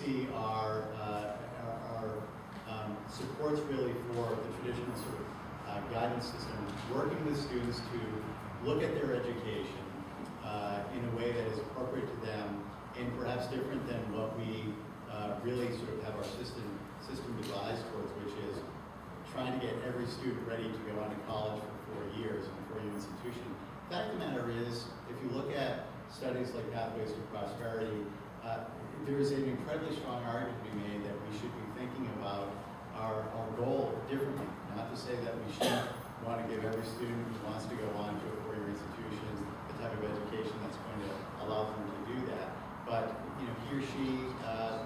see are supports really for the traditional sort of guidance system, working with students to look at their education in a way that is appropriate to them and perhaps different than what we really sort of have our system devised towards, which is trying to get every student ready to go on to college for 4 years in a four-year institution. The fact of the matter is, if you look at studies like Pathways to Prosperity, there is an incredibly strong argument to be made that we should be thinking about our goal differently. Not to say that we shouldn't want to give every student who wants to go on to a four-year institution the type of education that's going to allow them to do that. But he or she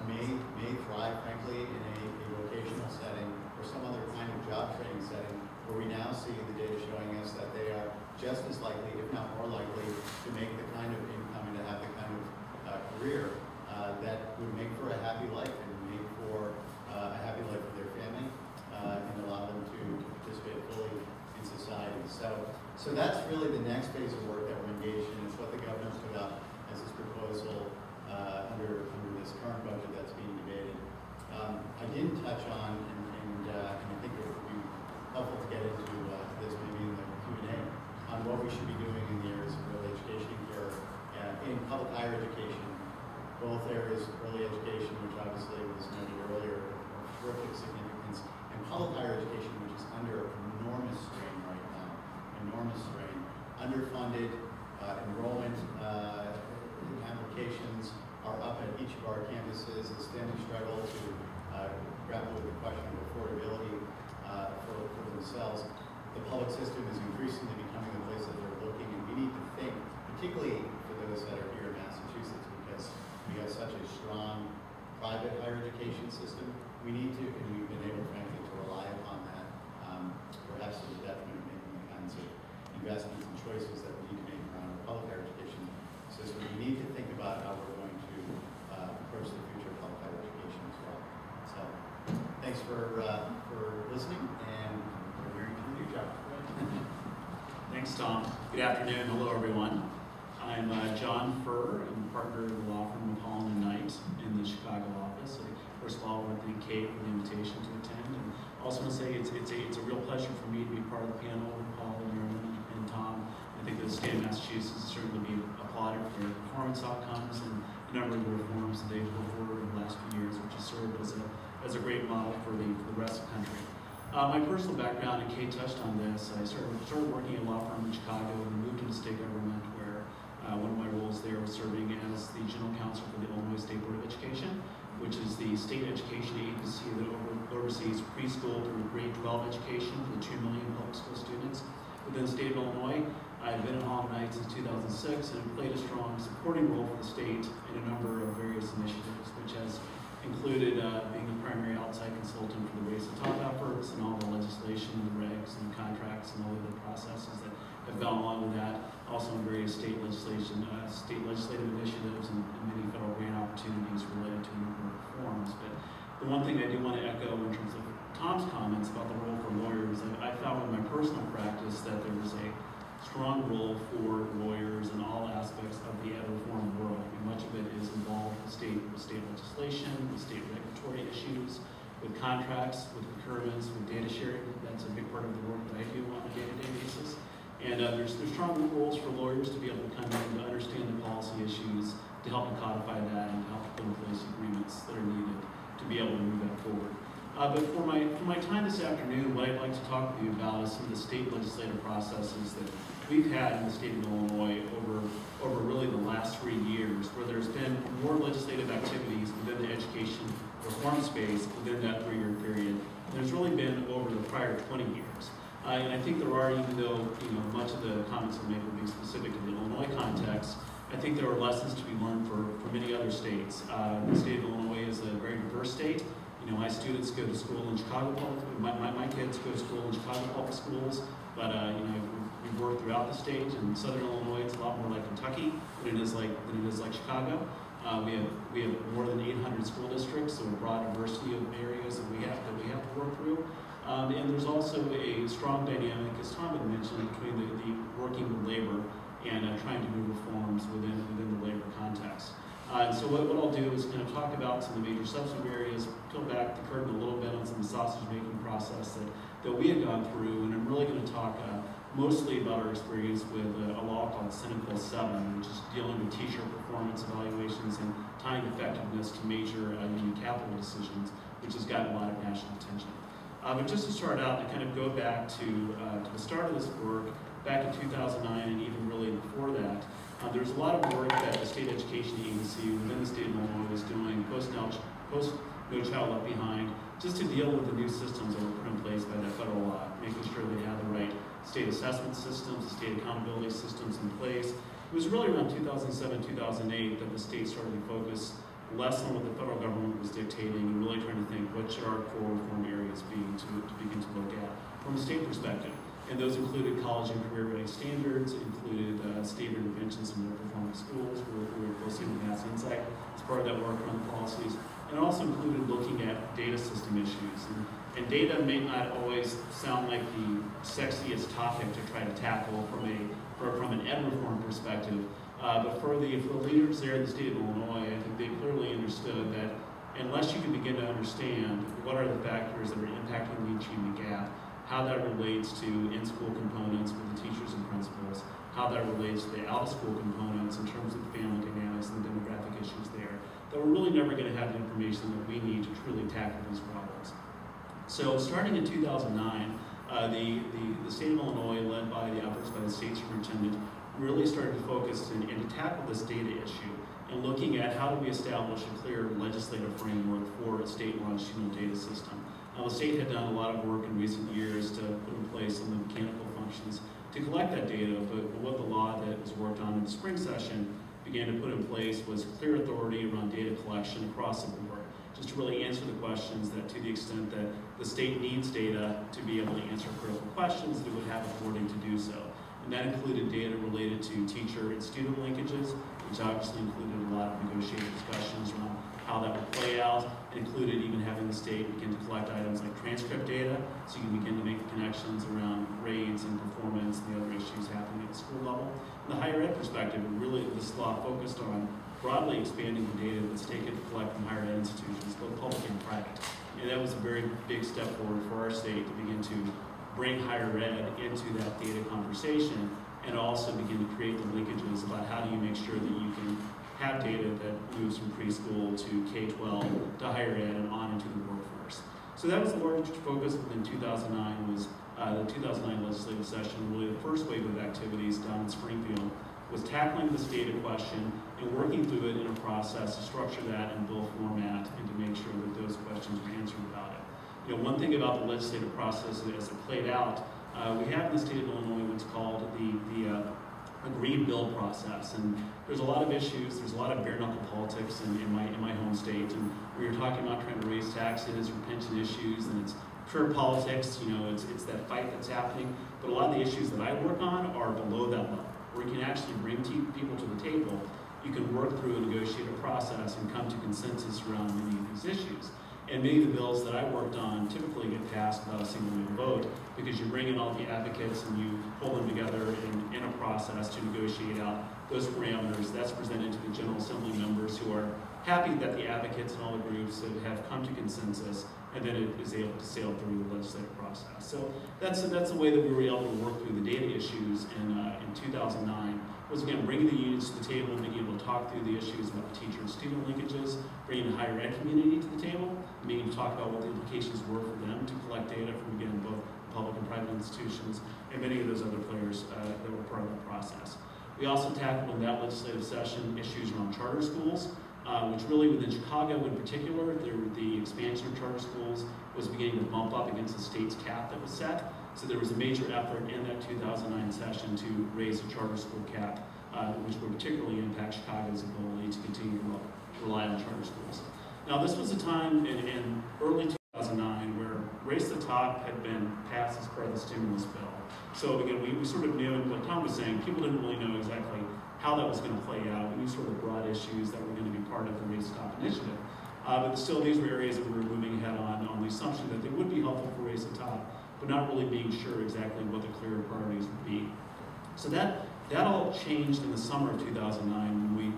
may thrive, frankly, in a vocational setting or some other kind of job training setting, where we now see the data showing us that they are just as likely, if not more likely, to make the kind of income and to have the kind of career that would make for a happy life and make for a happy life for their family and allow them to participate fully in society. So that's really the next phase of work that we're engaged in. It's what the government put up as this proposal under this current budget that's being debated. I didn't touch on, and I think it would be helpful to get into this maybe in the Q&A, on what we should be doing in the areas of early education here in public higher education. Both areas, early education, which obviously was noted earlier, of terrific significance, and public higher education, which is under enormous strain right now, enormous strain. Underfunded, enrollment applications are up at each of our campuses. A standing struggle to grapple with the question of affordability for themselves. The public system is increasingly becoming the place that they're looking, and we need to think, particularly for those that are here in Massachusetts, because we have such a strong private higher education system. We need to, and we've been able, frankly, to rely upon that, perhaps to the detriment of making the kinds of investments and choices that we need to make around our public higher education system. We need to think about how we're going to approach the future of public higher education as well. So, thanks for listening, and we're hearing from you, John. Thanks, Tom. Good afternoon. Hello, everyone. I'm John Furr. I'm a partner of the law firm of Holland & Knight in the Chicago office. First of all, I want to thank Kate for the invitation to attend, and also want to say it's a real pleasure for me to be part of the panel with Paul and Marilyn and Tom. I think the state of Massachusetts is certainly be applauded for their performance outcomes and a number of the reforms that they've put forward in the last few years, which has served as a great model for the rest of the country. My personal background, and Kate touched on this, I started working at a law firm in Chicago and moved into state government, where one of my roles there was serving as the general counsel for the Illinois State Board of Education, which is the state education agency that oversees preschool through grade 12 education for the 2 million public school students within the state of Illinois. I've been at Holland & Knight since 2006 and played a strong supporting role for the state in a number of various initiatives, which has included being a primary outside consultant for the Race to Top efforts and all the legislation, the regs and contracts and all of the processes that have gone along with that. Also in various state legislation, state legislative initiatives and many federal grant opportunities related to a number of reforms. But the one thing I do want to echo in terms of Tom's comments about the role for lawyers, I found in my personal practice that there was a strong role for lawyers in all aspects of the ed reform world. I mean, much of it is involved with state legislation, with state regulatory issues, with contracts, with procurements, with data sharing. That's a big part of the work that I do on a day-to-day basis. And there's strong roles for lawyers to be able to come in to understand the policy issues, to help them codify that, and help put in place agreements that are needed to be able to move that forward. But for my time this afternoon, what I'd like to talk to you about is some of the state legislative processes that we've had in the state of Illinois over really the last 3 years, where there's been more legislative activities within the education reform space within that 3-year period. There's really been over the prior 20 years. And I think there are, even though much of the comments are made will be specific to the Illinois context, I think there are lessons to be learned for many other states. The state of Illinois is a very diverse state. My students go to school in Chicago my kids go to school in Chicago public schools, but we've worked throughout the state. In Southern Illinois, it's a lot more like Kentucky than it is like Chicago. We have more than 800 school districts, so a broad diversity of areas that we have to work through. And there's also a strong dynamic, as Tom had mentioned, between the working with labor and trying to move reforms within the labor context. And so what I'll do is kind of talk about some of the major substantive areas, peel back the curtain a little bit on some of the sausage-making process that we had gone through, and I'm really going to talk mostly about our experience with a law called Senate Bill 7, which is dealing with teacher performance evaluations and tying effectiveness to major union capital decisions, which has gotten a lot of national attention. But just to start out, to kind of go back to the start of this work, back in 2009 and even really before that, there's a lot of work that the state education agency within the state of Illinois was doing post No Child Left Behind, just to deal with the new systems that were put in place by that federal law, making sure they had the right state assessment systems, the state accountability systems in place. It was really around 2007, 2008 that the state started to focus less on what the federal government was dictating and really trying to think what should our core reform areas be to begin to look at from a state perspective. And those included college and career-ready standards, included state interventions in low-performing schools. We were closely with Mass Insight as part of that work around the policies. And it also included looking at data system issues. And data may not always sound like the sexiest topic to try to tackle from an ed reform perspective. But for the leaders there in the state of Illinois, I think they clearly understood that unless you can begin to understand what are the factors that are impacting the achievement gap, how that relates to in-school components with the teachers and principals, how that relates to the out-of-school components in terms of the family dynamics and the demographic issues there, that we're really never going to have the information that we need to truly tackle these problems. So starting in 2009, the state of Illinois, led by the efforts by the state superintendent, really started to focus and to tackle this data issue and looking at how do we establish a clear legislative framework for a state-launched data system. Now, the state had done a lot of work in recent years to put in place some of the mechanical functions to collect that data, but what the law that was worked on in the spring session began to put in place was clear authority around data collection across the board, just to really answer the questions that to the extent that the state needs data to be able to answer critical questions, that it would have authority to do so. And that included data related to teacher and student linkages, which obviously included a lot of negotiated discussions around how that would play out. It included even having the state begin to collect items like transcript data, so you can begin to make the connections around grades and performance and the other issues happening at the school level. From the higher ed perspective, really this law focused on broadly expanding the data that the state could collect from higher ed institutions, both public and private. And that was a very big step forward for our state to begin to bring higher ed into that data conversation and also begin to create the linkages about how do you make sure that you can have data that moves from preschool to K-12 to higher ed and on into the workforce. So that was the large focus within 2009 was the 2009 legislative session. Really the first wave of activities down in Springfield was tackling this data question and working through it in a process to structure that in bill format and to make sure that those questions were answered about it. You know, one thing about the legislative process as it played out, we have in the state of Illinois what's called the agreed bill process, and there's a lot of issues. There's a lot of bare knuckle politics in my home state, and we were talking about trying to raise taxes or pension issues, and it's pure politics. You know, it's that fight that's happening. But a lot of the issues that I work on are below that level, where you can actually bring people to the table. You can work through a negotiated process and come to consensus around many of these issues. And many of the bills that I worked on typically get passed without a single vote because you bring in all the advocates and you pull them together in a process to negotiate out those parameters. That's presented to the General Assembly members who are happy that the advocates and all the groups have come to consensus, and then it is able to sail through the legislative process. So that's the way that we were able to work through the data issues in 2009. Was again bringing the unions to the table and being able to talk through the issues about the teacher and student linkages, bringing the higher ed community to the table, and being able to talk about what the implications were for them to collect data from, again, both public and private institutions and many of those other players that were part of the process. We also tackled in that legislative session issues around charter schools, which really within Chicago in particular, the expansion of charter schools was beginning to bump up against the state's cap that was set. So there was a major effort in that 2009 session to raise a charter school cap, which would particularly impact Chicago's ability to continue to rely on charter schools. Now this was a time in early 2009 where Race to the Top had been passed as part of the stimulus bill. So again, we sort of knew, and what Tom was saying, people didn't really know exactly how that was going to play out. We knew sort of the broad issues that were going to be part of the Race to the Top initiative. But still, these were areas that we were moving ahead on the assumption that they would be helpful for Race to the Top, but not really being sure exactly what the clear priorities would be. So that all changed in the summer of 2009 when we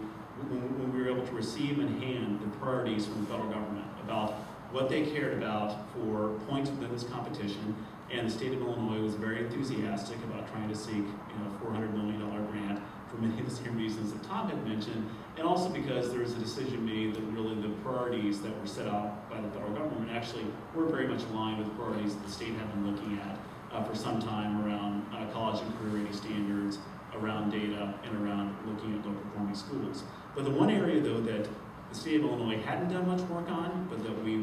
when we were able to receive in hand the priorities from the federal government about what they cared about for points within this competition. And the state of Illinois was very enthusiastic about trying to seek a $400 million grant for many of the same reasons that Tom had mentioned, and also because there was a decision made that really the priorities that were set out by the federal government actually were very much aligned with priorities that the state had been looking at for some time around college and career ready standards, around data, and around looking at low-performing schools. But the one area, though, that the state of Illinois hadn't done much work on, but that we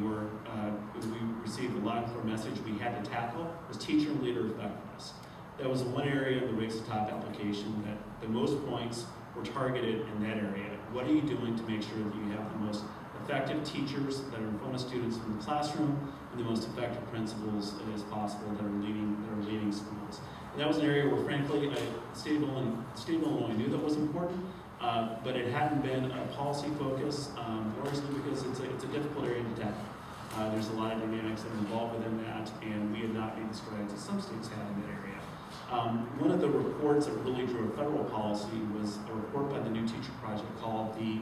received a loud and clear message we had to tackle, was teacher and leader effectiveness. That was the one area in the Race to Top application that the most points were targeted in that area. What are you doing to make sure that you have the most effective teachers that are in front of students in the classroom, and the most effective principals as possible that are leading schools? And that was an area where, frankly, the state of Illinois knew that was important, but it hadn't been a policy focus, largely because it's a difficult area to tackle. There's a lot of dynamics that are involved within that, and we had not made the strides that some states had in that area. One of the reports that really drew a federal policy was a report by the New Teacher Project called the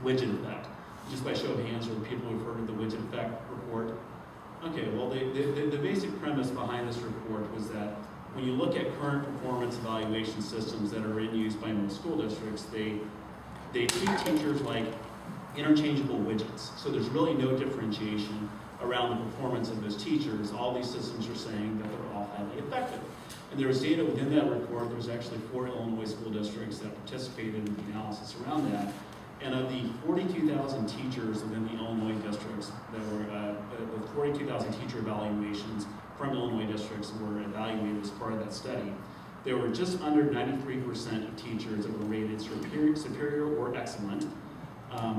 Widget Effect. Just by show of hands, are the people who've heard of the Widget Effect report? Okay, well, the basic premise behind this report was that when you look at current performance evaluation systems that are in use by most school districts, they treat teachers like interchangeable widgets. So there's really no differentiation around the performance of those teachers. All these systems are saying that they're all highly effective. And there was data within that report. There was actually 4 Illinois school districts that participated in the analysis around that. And of the 42,000 teachers within the Illinois districts that were, the 42,000 teacher evaluations from Illinois districts were evaluated as part of that study, there were just under 93% of teachers that were rated superior or excellent.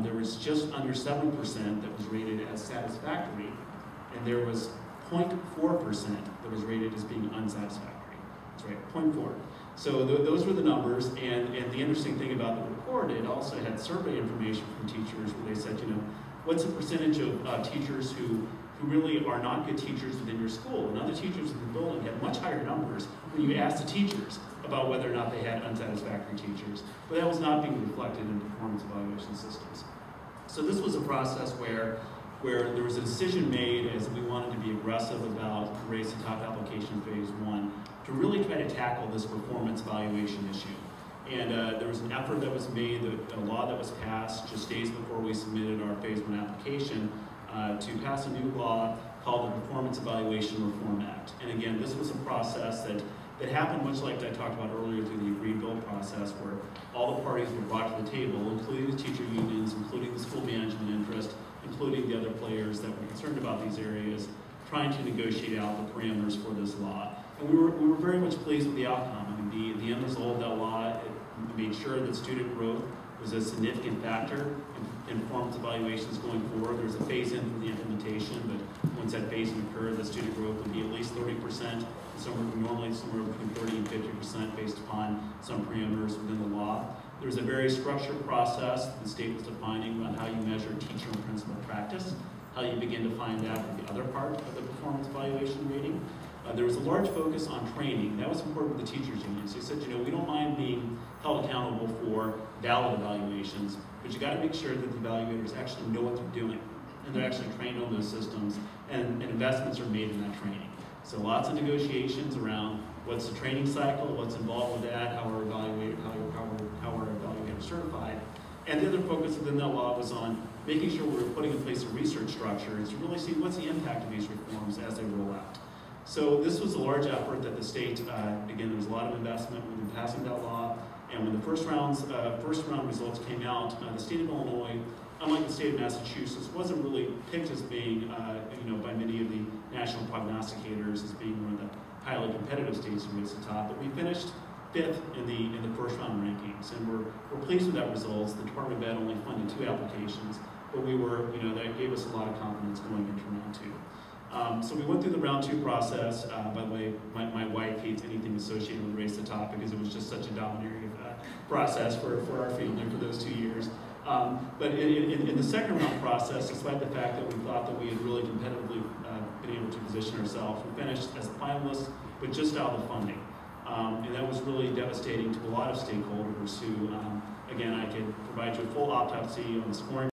There was just under 7% that was rated as satisfactory, and there was 0.4% that was rated as being unsatisfactory. That's right, 0.4. So those were the numbers, and the interesting thing about the report, it also had survey information from teachers where they said, what's the percentage of teachers who really are not good teachers within your school? And other teachers in the building had much higher numbers when you asked the teachers about whether or not they had unsatisfactory teachers. But that was not being reflected in performance evaluation systems. So this was a process where there was a decision made as we wanted to be aggressive about Race to Top application phase 1 to really try to tackle this performance evaluation issue. And there was an effort that was made, a law that was passed just days before we submitted our phase 1 application to pass a new law called the Performance Evaluation Reform Act. And again, this was a process that happened much like I talked about earlier through the agreed bill process, where all the parties were brought to the table, including the teacher unions, including the school management interest, including the other players that were concerned about these areas, trying to negotiate out the parameters for this law. And we were very much pleased with the outcome. I mean, the end result of that law, it made sure that student growth was a significant factor in performance evaluations going forward. There's a phase-in for the implementation, but once that phase-in occurred, the student growth would be at least 30%, normally somewhere between 30 and 50% based upon some parameters within the law. There's a very structured process the state was defining on how you measure teacher and principal practice, how you begin to find that with the other part of the performance evaluation rating. There was a large focus on training. That was important to the teachers unions. They said, we don't mind being held accountable for valid evaluations, but you got to make sure that the evaluators actually know what they're doing, and they're actually trained on those systems, and investments are made in that training. So lots of negotiations around what's the training cycle, what's involved with that, how we're evaluated, how we're evaluated certified. And the other focus within that law was on making sure we're putting in place a research structure to really see what's the impact of these reforms as they roll out. So this was a large effort that the state, again, there was a lot of investment in passing that law, and when the first round results came out, the state of Illinois, unlike the state of Massachusetts, wasn't really picked as being, by many of the national prognosticators as being one of the highly competitive states in Race to Top, but we finished 5th in the first round rankings, and we're pleased with that results. The Department of Ed only funded 2 applications, but we were, that gave us a lot of confidence going into round 2. So we went through the round 2 process. By the way, my wife hates anything associated with Race to Top because it was just such a domineering process for our family for those 2 years. But in the second round process, despite the fact that we thought that we had really competitively been able to position ourselves, we finished as a finalist, but just out of the funding. And that was really devastating to a lot of stakeholders who Again, I could provide you a full autopsy on the scoring